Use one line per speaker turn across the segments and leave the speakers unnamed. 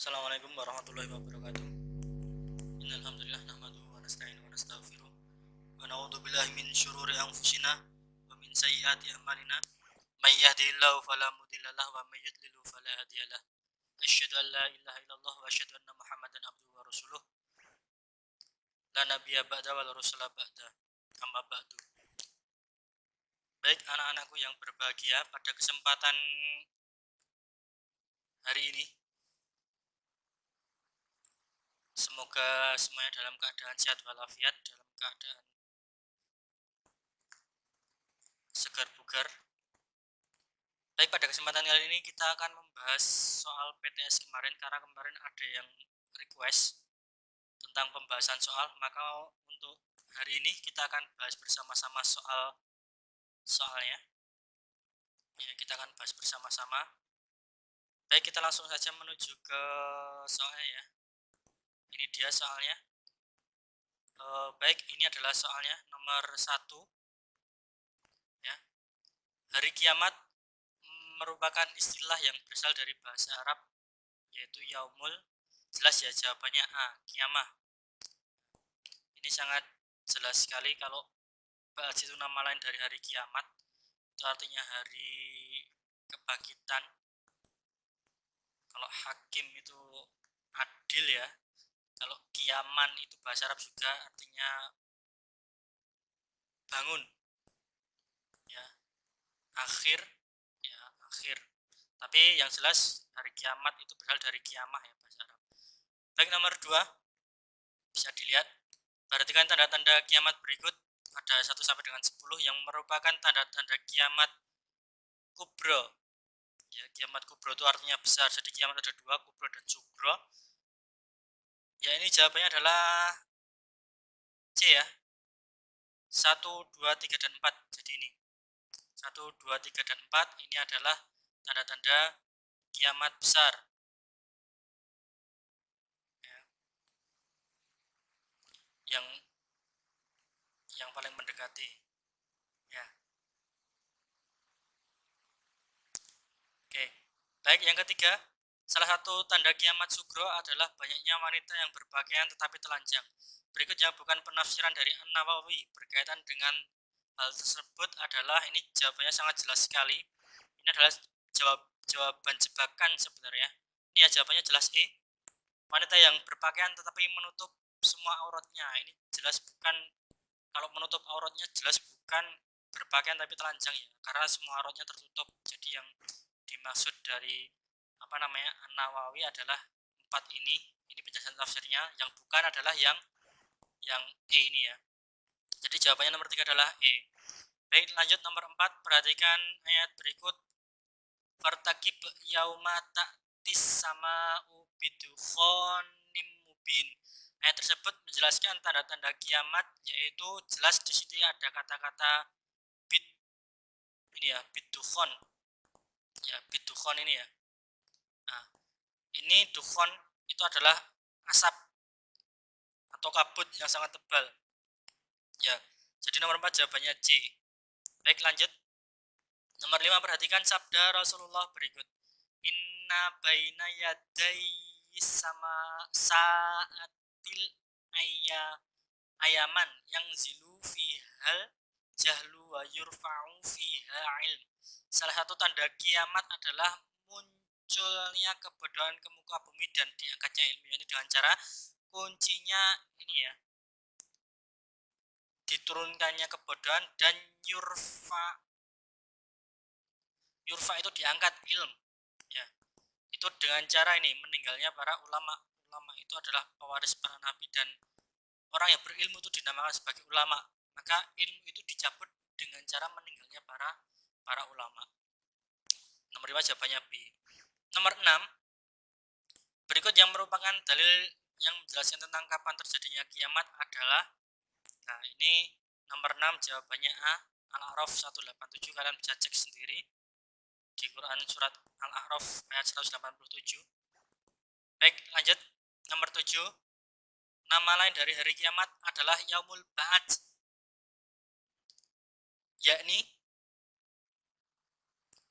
Assalamualaikum warahmatullahi wabarakatuh. Innal hamdalillah nahmaduhu wa nasta'inu wa nastaghfiruh wa na'udzu billahi min syururi anfusina wa min sayyiati a'malina. May yahdihillahu fala mudilla lahu wa may yudlil fala hadiyalah. Asyhadu an la ilaha illallah wa asyhadu anna Muhammadan abduhu wa rasuluh. La nabiyya ba'da wa la rasula ba'da. Amma ba'du. Baik anak-anakku yang berbahagia, pada kesempatan hari ini semoga semuanya dalam keadaan sehat walafiat, dalam keadaan segar bugar. Baik, pada kesempatan kali ini kita akan membahas soal PTS kemarin, karena kemarin ada yang request tentang pembahasan soal, maka untuk hari ini kita akan bahas bersama-sama soalnya. Ya, kita akan bahas bersama-sama. Baik, kita langsung saja menuju ke soalnya ya. Ini dia soalnya. Baik, ini adalah soalnya nomor 1. Ya. Hari kiamat merupakan istilah yang berasal dari bahasa Arab, yaitu yaumul. Jelas ya jawabannya A, kiamah. Ini sangat jelas sekali kalau ba'ats itu nama lain dari hari kiamat. Itu artinya hari kebangkitan. Kalau hakim itu adil ya. Kalau kiaman itu bahasa Arab juga artinya bangun. Ya, akhir ya, akhir. Tapi yang jelas hari kiamat itu berasal dari kiamah ya bahasa Arab. Baik, nomor 2 bisa dilihat. Perhatikan tanda-tanda kiamat berikut. Ada 1 sampai dengan 10 yang merupakan tanda-tanda kiamat kubro. Ya, kiamat kubro itu artinya besar. Jadi kiamat ada 2, kubro dan sugro. Ya, ini jawabannya adalah C ya. 1, 2, 3, dan 4. Jadi ini 1, 2, 3, dan 4 ini adalah tanda-tanda kiamat besar. Ya. Yang paling mendekati. Ya. Oke. Baik, yang ketiga, salah satu tanda kiamat sugro adalah banyaknya wanita yang berpakaian tetapi telanjang. Berikut yang bukan penafsiran dari An-Nawawi berkaitan dengan hal tersebut adalah, ini jawabannya sangat jelas sekali. Ini adalah jawaban jebakan sebenarnya. Ini ya jawabannya jelas E. Wanita yang berpakaian tetapi menutup semua auratnya. Ini jelas bukan, kalau menutup auratnya jelas bukan berpakaian tapi telanjang ya, karena semua auratnya tertutup. Jadi yang dimaksud dari An-Nawawi adalah 4 ini. Ini penjelasan tafsirnya. Yang bukan adalah yang E ini ya. Jadi jawabannya nomor 3 adalah E. Baik, lanjut nomor 4. Perhatikan ayat berikut. Fartakib yauma ta'tis sama'u bidukhonim mubin. Ayat tersebut menjelaskan tanda-tanda kiamat, yaitu jelas di sini ada kata-kata bid ini ya, bidukhon. Ya, bidukhon ini ya. Nah, ini dukhon itu adalah asap atau kabut yang sangat tebal. Ya, jadi nomor 4 jawabannya C. Baik, lanjut. Nomor 5, perhatikan sabda Rasulullah berikut. Inna baina yadai sama saatil ayaman yang zilu fihal jahlu wa yurfa'u fiha ilm. Salah satu tanda kiamat adalah munculnya kebodohan ke muka bumi dan diangkatnya ilmu. Ini dengan cara kuncinya ini ya, diturunkannya kebodohan, dan yurfa itu diangkat ilm ya. Itu dengan cara ini, meninggalnya para ulama. Ulama itu adalah pewaris para nabi, dan orang yang berilmu itu dinamakan sebagai ulama. Maka ilmu itu dicabut dengan cara meninggalnya para ulama. Nomor 5 jawabannya B. Nomor 6, berikut yang merupakan dalil yang menjelaskan tentang kapan terjadinya kiamat adalah, nah ini nomor 6 jawabannya A, Al-A'raf 187. Kalian bisa cek sendiri di Quran surat Al-A'raf ayat 187. Baik, lanjut. Nomor 7, nama lain dari hari kiamat adalah Yaumul Ba'ats, yakni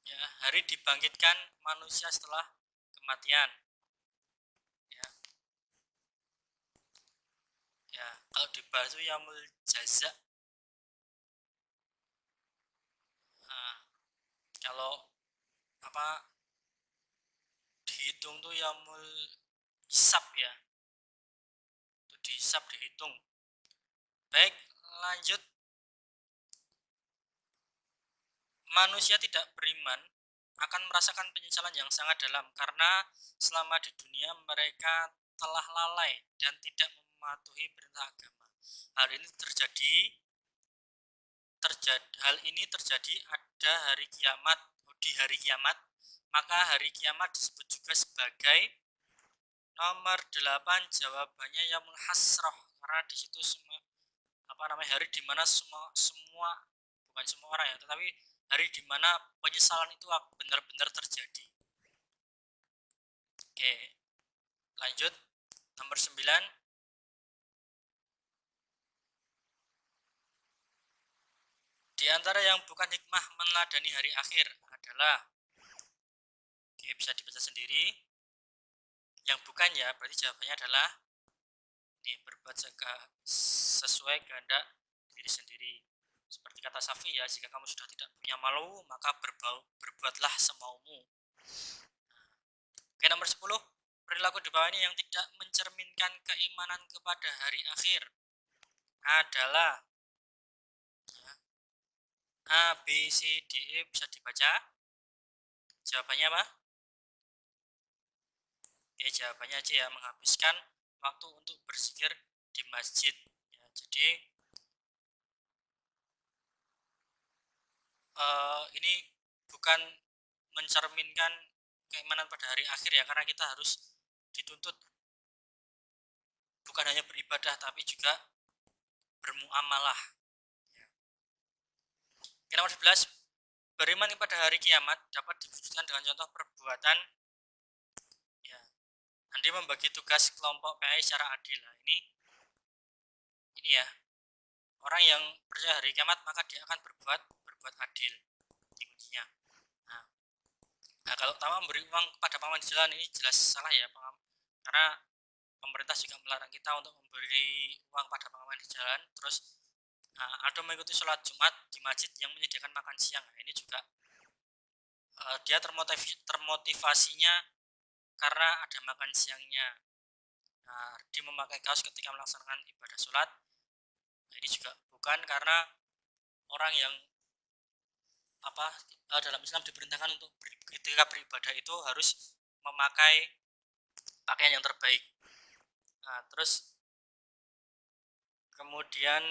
ya, hari dibangkitkan manusia setelah kematian. Ya, kalau dibahas itu yaumul jaza. Nah, kalau apa dihitung tuh yaumul hisab ya, itu dihisab dihitung. Baik, lanjut. Manusia tidak beriman akan merasakan penyesalan yang sangat dalam karena selama di dunia mereka telah lalai dan tidak mematuhi perintah agama. Hal ini terjadi hal ini terjadi ada hari kiamat. Di hari kiamat, maka hari kiamat disebut juga sebagai nomor 8. Jawabannya yang hasroh, karena di situ semua hari di mana semua bukan semua orang ya, tetapi hari di mana penyesalan itu benar-benar terjadi. Oke, lanjut. Nomor 9. Di antara yang bukan hikmah meneladani hari akhir adalah, oke, bisa dibaca sendiri. Yang bukan ya, berarti jawabannya adalah ini, berbuat sesuai kehendak diri sendiri. Seperti kata Safi ya, jika kamu sudah tidak punya malu, maka berbuatlah semaumu. Oke, nomor 10. Perilaku di bawah ini yang tidak mencerminkan keimanan kepada hari akhir adalah ya, A, B, C, D, E. Bisa dibaca. Jawabannya apa? Oke, jawabannya C ya, menghabiskan waktu untuk berzikir di masjid. Ya, jadi ini bukan mencerminkan keimanan pada hari akhir ya, karena kita harus dituntut bukan hanya beribadah tapi juga bermuamalah. Ya. Nomor 11. Beriman pada hari kiamat dapat diwujudkan dengan contoh perbuatan ya. Andi membagi tugas kelompok PAI secara adil. Nah, ini ya. Orang yang percaya hari kiamat maka dia akan berbuat adil intinya. Nah, kalau utama memberi uang kepada paman di jalan ini jelas salah ya, karena pemerintah juga melarang kita untuk memberi uang pada pengamen di jalan. Terus ada mengikuti sholat Jumat di masjid yang menyediakan makan siang. Nah, ini juga dia termotivasinya karena ada makan siangnya. Nah, dia memakai kaos ketika melaksanakan ibadah sholat. Nah, ini juga bukan karena orang yang dalam Islam diperintahkan untuk ketika beribadah itu harus memakai pakaian yang terbaik. Nah, terus kemudian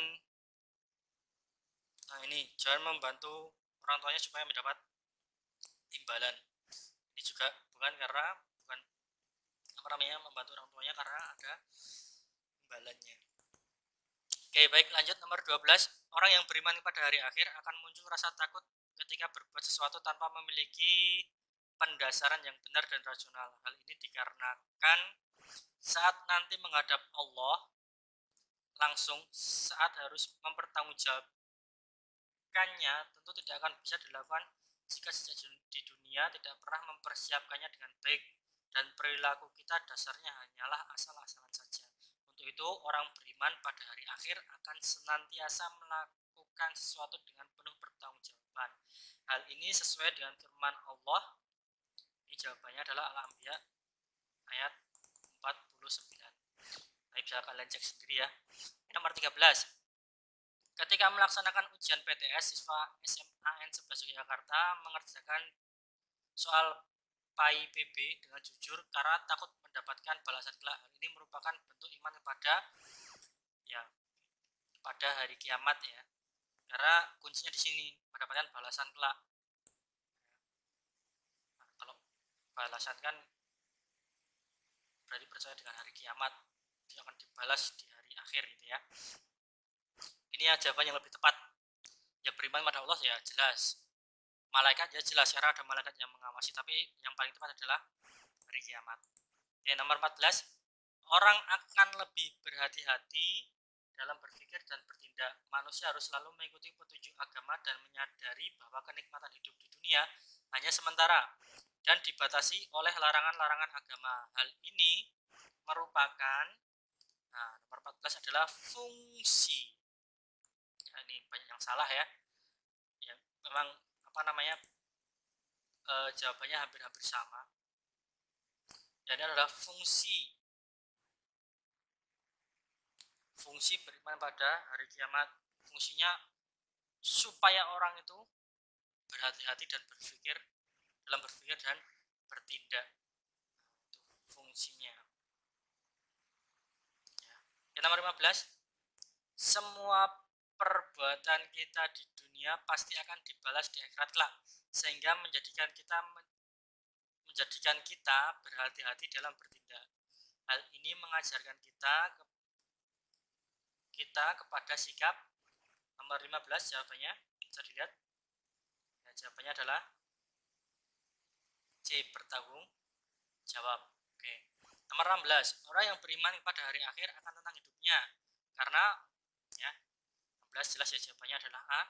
ini jangan membantu orang tuanya supaya mendapat imbalan. Ini juga bukan membantu orang tuanya karena ada imbalannya. Oke, baik, lanjut. Nomor 12. Orang yang beriman pada hari akhir akan muncul rasa takut ketika berbuat sesuatu tanpa memiliki pendasaran yang benar dan rasional. Hal ini dikarenakan saat nanti menghadap Allah langsung, saat harus mempertanggungjawabkannya, tentu tidak akan bisa dilakukan jika sejak di dunia tidak pernah mempersiapkannya dengan baik, dan perilaku kita dasarnya hanyalah asal-asalan saja. Untuk itu, orang beriman pada hari akhir akan senantiasa melakukan sesuatu dengan penuh pertanggungjawaban. Hal ini sesuai dengan firman Allah. Ini jawabannya adalah Al-Anbiya ayat 49. Tapi bisa kalian cek sendiri ya. Nomor 13. Ketika melaksanakan ujian PTS, siswa SMA N11 Yogyakarta mengerjakan soal PAI PB dengan jujur karena takut mendapatkan balasan kelak. Hal ini merupakan bentuk iman pada hari kiamat ya. Karena kuncinya di sini, mendapatkan balasan kelak. Nah, kalau balasan kan berarti percaya dengan hari kiamat, dia akan dibalas di hari akhir gitu ya. Ini ya jawaban yang lebih tepat. Ya, beriman pada Allah ya jelas. Malaikat ya jelas, karena ada malaikat yang mengawasi, tapi yang paling tepat adalah hari kiamat. Oke, nomor 14. Orang akan lebih berhati-hati dalam berpikir dan bertindak. Manusia harus selalu mengikuti petunjuk agama dan menyadari bahwa kenikmatan hidup di dunia hanya sementara dan dibatasi oleh larangan-larangan agama. Hal ini merupakan Nah, nomor 14 adalah fungsi. Ya, ini banyak yang salah ya. Ya, memang apa namanya jawabannya hampir-hampir sama. Dan ini adalah fungsi. Fungsi beriman pada hari kiamat. Fungsinya supaya orang itu berhati-hati dan berpikir dalam berpikir dan bertindak. Itu fungsinya. Ya. Yang nomor 15, semua perbuatan kita di dunia pasti akan dibalas di akhirat kelak, sehingga menjadikan kita berhati-hati dalam bertindak. Hal ini mengajarkan kita kepada sikap. Nomor 15 jawabannya bisa dilihat. Ya, jawabannya adalah C, bertanggung jawab. Oke. Nomor 16, orang yang beriman pada hari akhir akan tentang hidupnya. Karena ya 16 jelas ya jawabannya adalah A.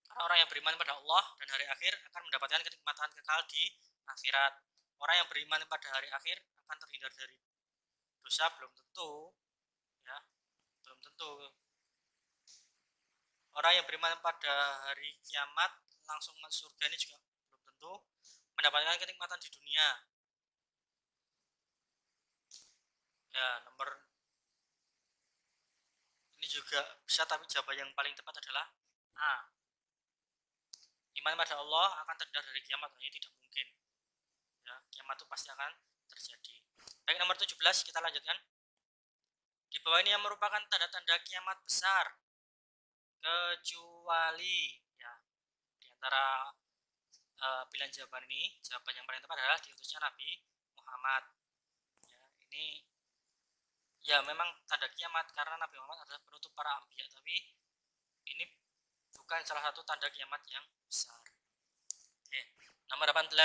Karena orang yang beriman pada Allah dan hari akhir akan mendapatkan kenikmatan kekal di akhirat. Orang yang beriman pada hari akhir akan terhindar dari dosa, belum tentu ya, belum tentu. Orang yang beriman pada hari kiamat langsung masuk surga ini juga belum tentu mendapatkan kenikmatan di dunia. Ya, nomor ini juga bisa, tapi jawaban yang paling tepat adalah A. Iman pada Allah akan terhindar dari kiamat, ini tidak mungkin. Ya, kiamat itu pasti akan terjadi. Baik, nomor 17 kita lanjutkan. Di bawah ini yang merupakan tanda-tanda kiamat besar, kecuali ya di antara pilihan jawaban ini, jawaban yang paling tepat adalah diutusnya Nabi Muhammad. Ya, ini ya memang tanda kiamat karena Nabi Muhammad adalah penutup para anbiya, tapi ini bukan salah satu tanda kiamat yang besar. Oke, nomor 18,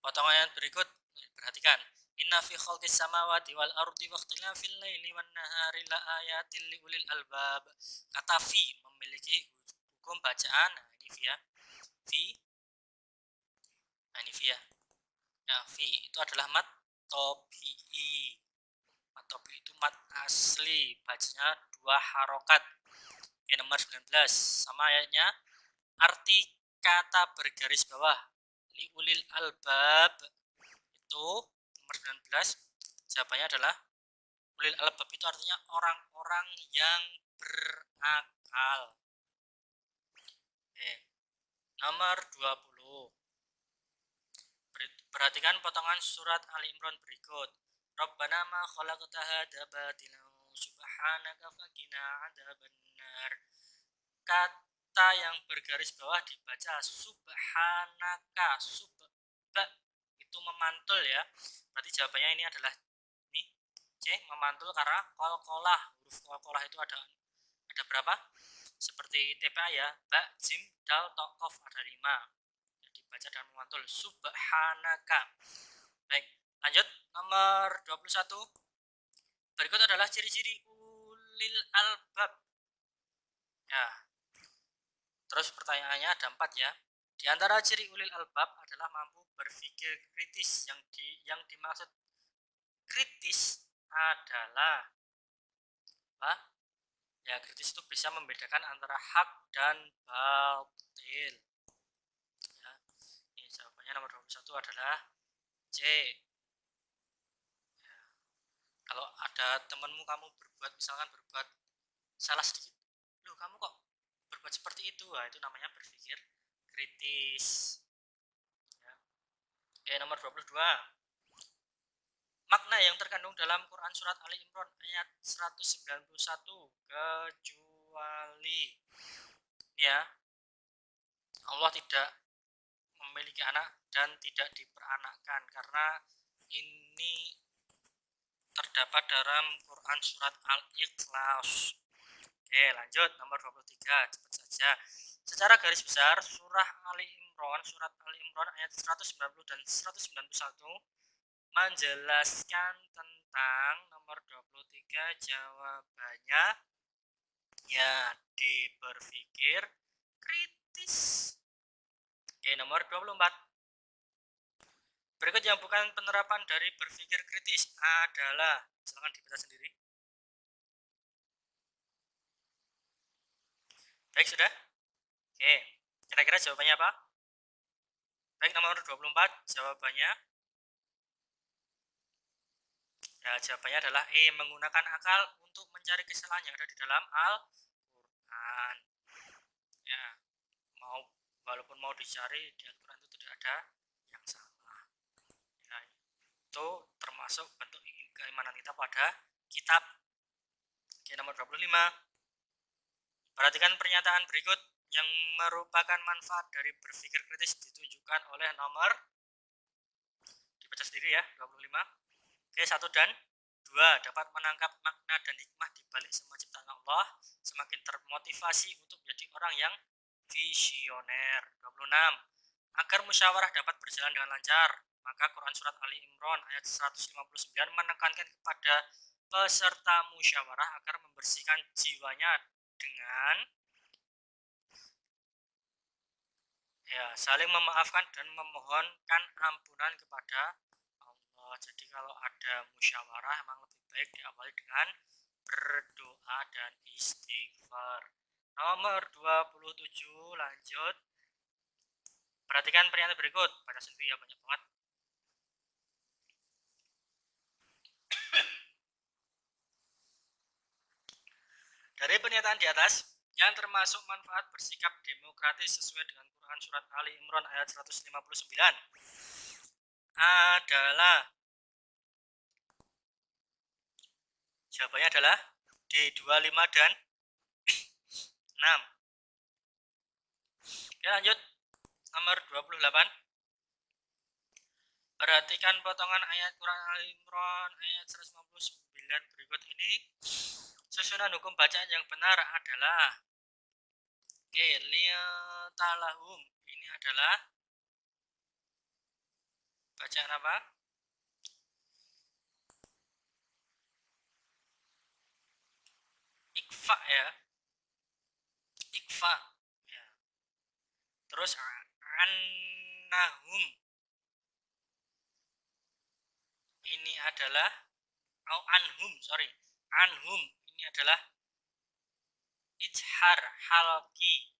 potongan berikut perhatikan. Inna fi khalqis samawati wal ardi wa ikhtilafil laili wan nahari la ayatil liulil albab. Kata fi memiliki hukum bacaan. Nah, ini fi ya. Fi. Nah, ini fi ya. Ya, fi itu adalah mat tobi'i. Mat tobi'i itu mat asli. Bacanya 2 harokat. Oke, nomor 19. Sama ayatnya. Arti kata bergaris bawah liulil albab itu nomor 19, jawabannya adalah ulil albab itu artinya orang-orang yang berakal. Oke. Nomor 20, perhatikan potongan surat Ali Imran berikut. Rabbana ma khalaqta hadza batilan subhanaka faqina adzabannar. Kata yang bergaris bawah dibaca subhanaka. Subba itu memantul ya. Berarti jawabannya ini adalah ini C, memantul karena qalqalah. Huruf qalqalah itu ada berapa? Seperti TPA ya, ba, jim, dal, ta, qaf ada 5. Jadi baca dan memantul subhanaka. Baik, lanjut nomor 21. Berikut adalah ciri-ciri ulil albab. Ya. Terus pertanyaannya ada 4 ya. Di antara ciri ulil albab adalah mampu berpikir kritis. Yang dimaksud kritis adalah apa? Ya, kritis itu bisa membedakan antara hak dan batil. Ya. Ini jawabannya nomor 21 adalah C. Ya. Kalau ada temanmu kamu misalkan berbuat salah sedikit, loh kamu kok berbuat seperti itu? Nah, itu namanya berpikir kritis. Ya. Oke, nomor 22. Makna yang terkandung dalam Quran surat Ali Imran ayat 191, kecuali ya Allah tidak memiliki anak dan tidak diperanakkan, karena ini terdapat dalam Quran surat Al-Ikhlas. Oke, lanjut nomor 23, cepat saja. Secara garis besar surat Ali Imran ayat 190 dan 191 menjelaskan tentang nomor 23, jawabannya ya berpikir kritis. Oke, nomor 24. Berikut yang bukan penerapan dari berpikir kritis adalah, silakan dibaca sendiri. Baik, sudah? Oke, kira-kira jawabannya apa? Baik, nomor 24, jawabannya ya, jawabannya adalah E, menggunakan akal untuk mencari kesalahan yang ada di dalam Al-Quran. Ya, walaupun mau dicari di Al-Quran itu tidak ada yang salah. Ya, itu termasuk bentuk keimanan kita pada kitab. Oke, nomor 25. Perhatikan pernyataan berikut yang merupakan manfaat dari berpikir kritis ditunjukkan oleh nomor, dibaca sendiri ya, 25. Oke, 1 dan 2, dapat menangkap makna dan hikmah di balik semua ciptaan Allah, semakin termotivasi untuk menjadi orang yang visioner. 26. Agar musyawarah dapat berjalan dengan lancar, maka Quran Surat Ali Imran ayat 159 menekankan kepada peserta musyawarah agar membersihkan jiwanya dengan ya, saling memaafkan dan memohonkan ampunan kepada Allah. Jadi kalau ada musyawarah memang lebih baik diawali dengan berdoa dan istighfar. Nomor 27, lanjut. Perhatikan pernyataan berikut, baca sendiri ya, banyak banget. Dari pernyataan di atas, yang termasuk manfaat bersikap demokratis sesuai dengan Quran Surat Ali Imran ayat 159 adalah, jawabannya adalah D25 dan 6. Oke, lanjut. Nomor 28. Perhatikan potongan ayat Quran Ali Imran ayat 159 berikut ini. Susunan hukum bacaan yang benar adalah talahum. Ini adalah bacaan apa? Ikfa ya. Ikfa. Ya. Terus annahum. Ini adalah anhum, sorry. Anhum ini adalah ijhar halki.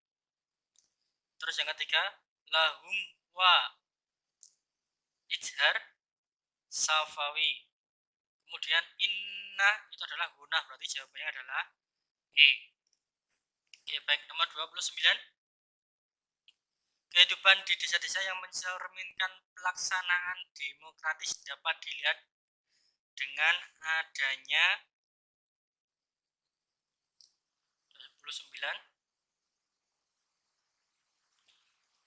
Terus yang ketiga, lahum wa ijhar safawi. Kemudian inna itu adalah gunah, berarti jawabannya adalah E. Oke, baik, nomor 29. Kehidupan di desa-desa yang mencerminkan pelaksanaan demokratis dapat dilihat dengan adanya 29.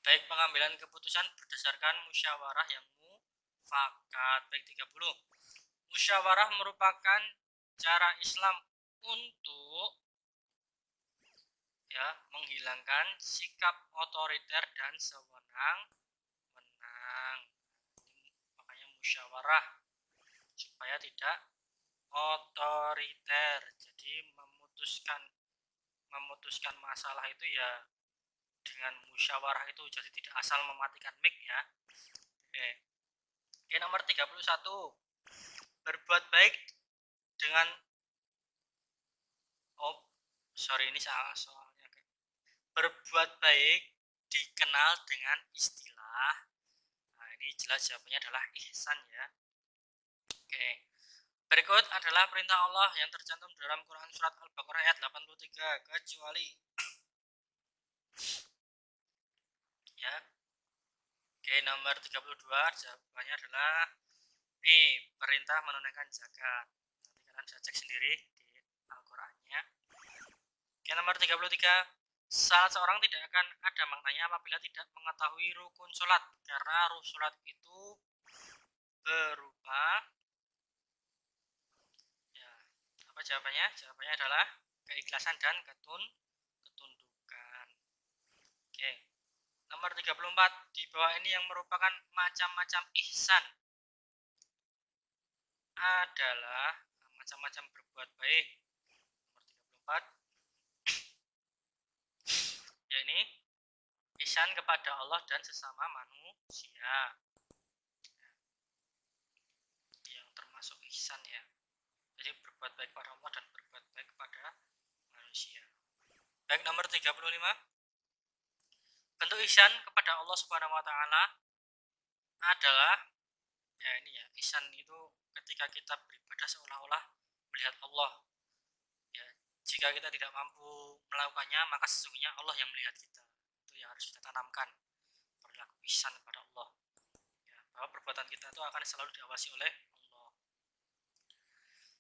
Baik pengambilan keputusan berdasarkan musyawarah yang mufakat. Baik 30. Musyawarah merupakan cara Islam untuk ya menghilangkan sikap otoriter dan sewenang-wenang. Makanya musyawarah supaya tidak otoriter. Jadi memutuskan masalah itu ya dengan musyawarah itu, jadi tidak asal mematikan mic ya. Oke, nomor 31. Berbuat baik dengan ini salah soalnya. Berbuat baik dikenal dengan istilah, nah ini jelas jawabannya adalah ihsan ya. Oke, berikut adalah perintah Allah yang tercantum dalam Quran Surat Al-Baqarah ayat 83, kecuali ya. Oke, nomor 32, jawabannya adalah E, perintah menunaikan zakat. Nanti kalian bisa cek sendiri di Al-Qur'annya. Oke, nomor 33, salah seorang tidak akan ada maknanya apabila tidak mengetahui rukun sholat, karena rukun sholat itu berupa ya, apa jawabannya? Jawabannya adalah keikhlasan dan ketundukan. Oke, nomor 34, di bawah ini yang merupakan macam-macam ihsan adalah macam-macam berbuat baik. Nomor 34, ya ini ihsan kepada Allah dan sesama manusia. ihsan ya. Jadi berbuat baik kepada Allah dan berbuat baik kepada manusia. Baik, nomor 35. Bentuk ihsan kepada Allah Subhanahu wa taala adalah ya ini ya, ihsan itu ketika kita beribadah seolah-olah melihat Allah. Ya, jika kita tidak mampu melakukannya, maka sesungguhnya Allah yang melihat kita. Itu yang harus kita tanamkan, perilaku ihsan kepada Allah. Ya, bahwa perbuatan kita itu akan selalu diawasi oleh Allah.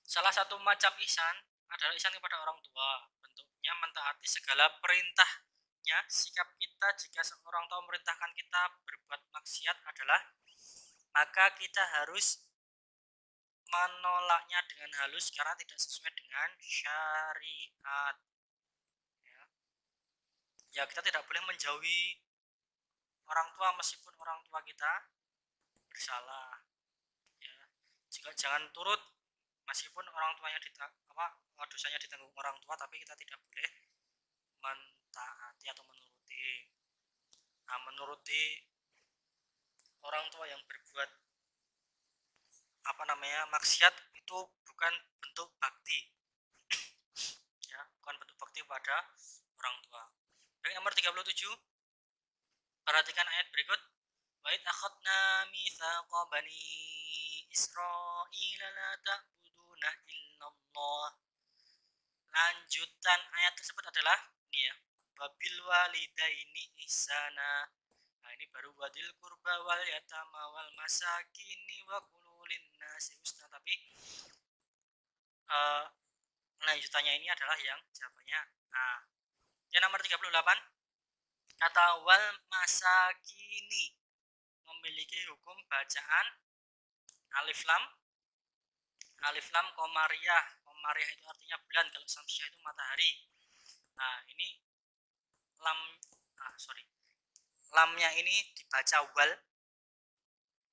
Salah satu macam ihsan adalah ihsan kepada orang tua. Bentuknya mentaati segala perintahnya. Sikap kita jika seorang tua memerintahkan kita berbuat maksiat adalah maka kita harus menolaknya dengan halus karena tidak sesuai dengan syariat. Ya, ya kita tidak boleh menjauhi orang tua meskipun orang tua kita bersalah. Ya, juga jangan turut meskipun orang tuanya dosanya ditanggung orang tua, tapi kita tidak boleh mentaati atau menuruti orang tua yang berbuat maksiat. Itu bukan bentuk bakti, ya, bukan bentuk bakti pada orang tua. Baik, nomor 37. Perhatikan ayat berikut. Wa id akhadna mitsaqa bani Israila la ta'buduna illallah. Lanjutan ayat tersebut adalah ini ya, wabil walidaini ihsana. Nah, ini baru wadil kurba wal yatama wal masakini wa kululin nasi husna, tapi lanjutannya ini adalah yang jawabannya A. Yang nomor 38, kata wal masakini memiliki hukum bacaan alif lam komariah. Komariah itu artinya bulan, kalau samsiah itu matahari. Nah, ini lamnya ini dibaca wal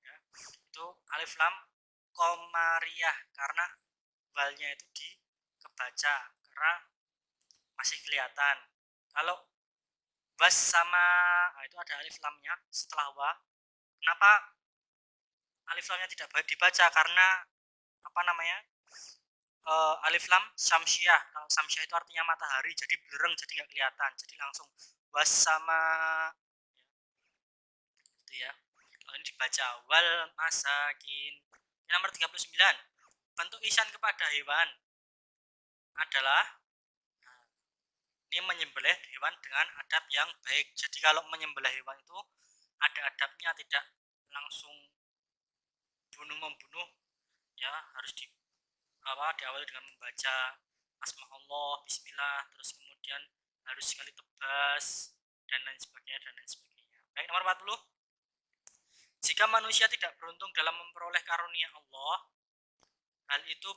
ya, itu alif lam komariah karena walnya itu dikebaca karena masih kelihatan. Kalau was sama itu ada alif lamnya setelah wa. Kenapa alif lamnya tidak dibaca? Karena alif lam samsiah. Kalau samsiah itu artinya matahari, jadi blereng, jadi nggak kelihatan, jadi langsung was sama itu ya. Kalau ini dibaca wal masakin. Yang nomor 39, bentuk ihsan kepada hewan adalah ini menyembelih hewan dengan adab yang baik. Jadi kalau menyembelih hewan itu ada adabnya, tidak langsung membunuh ya, harus diawali dengan membaca asma Allah, bismillah, terus kemudian harus sekali tebas dan lain sebagainya. Baik, nomor 40. Jika manusia tidak beruntung dalam memperoleh karunia Allah, hal itu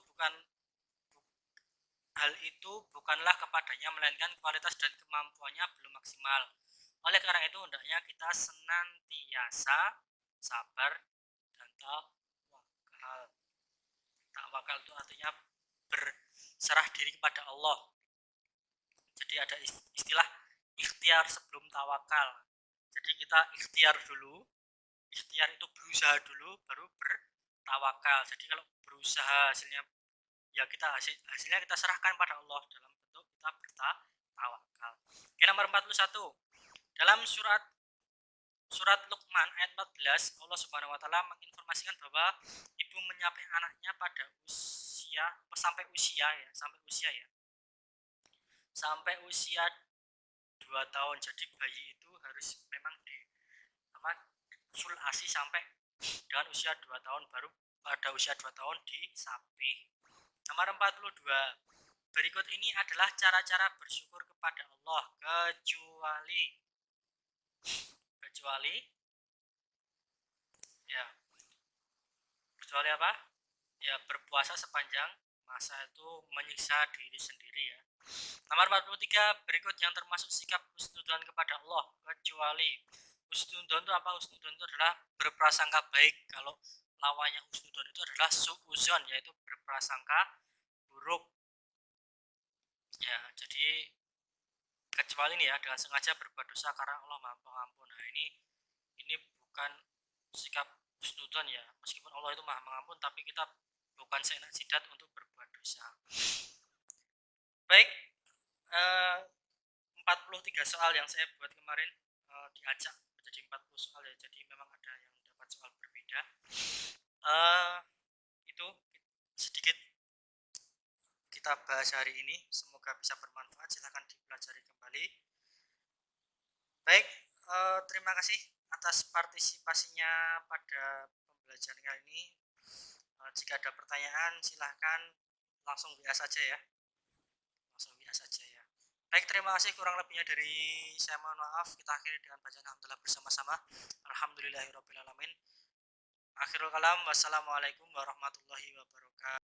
bukanlah kepadanya, melainkan kualitas dan kemampuannya belum maksimal. Oleh karena itu hendaknya kita senantiasa sabar dan tawakal. Tawakal itu artinya berserah diri kepada Allah. Jadi ada istilah ikhtiar sebelum tawakal. Jadi kita ikhtiar dulu. Ikhtiar itu berusaha dulu, baru bertawakal. Jadi kalau berusaha hasilnya ya hasilnya kita serahkan pada Allah dalam bentuk kita bertawakal. Nomor 41. Dalam surat Luqman ayat 14, Allah Subhanahu wa taala menginformasikan bahwa ibu menyapih anaknya sampai usia 2 tahun. Jadi bayi itu harus memang sul asi sampai dengan usia 2 tahun, baru pada usia 2 tahun disapih. Nomor 42. Berikut ini adalah cara-cara bersyukur kepada Allah kecuali apa? Ya, berpuasa sepanjang masa itu menyiksa diri sendiri ya. Nomor 43. Berikut yang termasuk sikap husnudzon kepada Allah kecuali. Husnudzon itu apa? Husnudzon itu adalah berprasangka baik. Kalau lawannya husnudzon itu adalah su'uzon, yaitu berprasangka buruk. Ya, jadi kecuali nih ya, dengan sengaja berbuat dosa karena Allah Maha Pengampun. Nah, ini bukan sikap husnudzon ya. Meskipun Allah itu Maha Pengampun, tapi kita bukan seenak jidat untuk berbuat dosa. Baik, eh, 43 soal yang saya buat kemarin diacak menjadi 40 soal ya, jadi memang ada yang dapat soal berbeda. Itu sedikit kita bahas hari ini, semoga bisa bermanfaat, silahkan dipelajari kembali. Baik, terima kasih atas partisipasinya pada pembelajaran kali ini. Jika ada pertanyaan silahkan langsung WA saja ya, Baik, terima kasih, kurang lebihnya dari saya mohon maaf. Kita akhiri dengan bacaan alhamdulillah bersama-sama. Alhamdulillahirabbil alamin. Akhirul kalam, wassalamualaikum warahmatullahi wabarakatuh.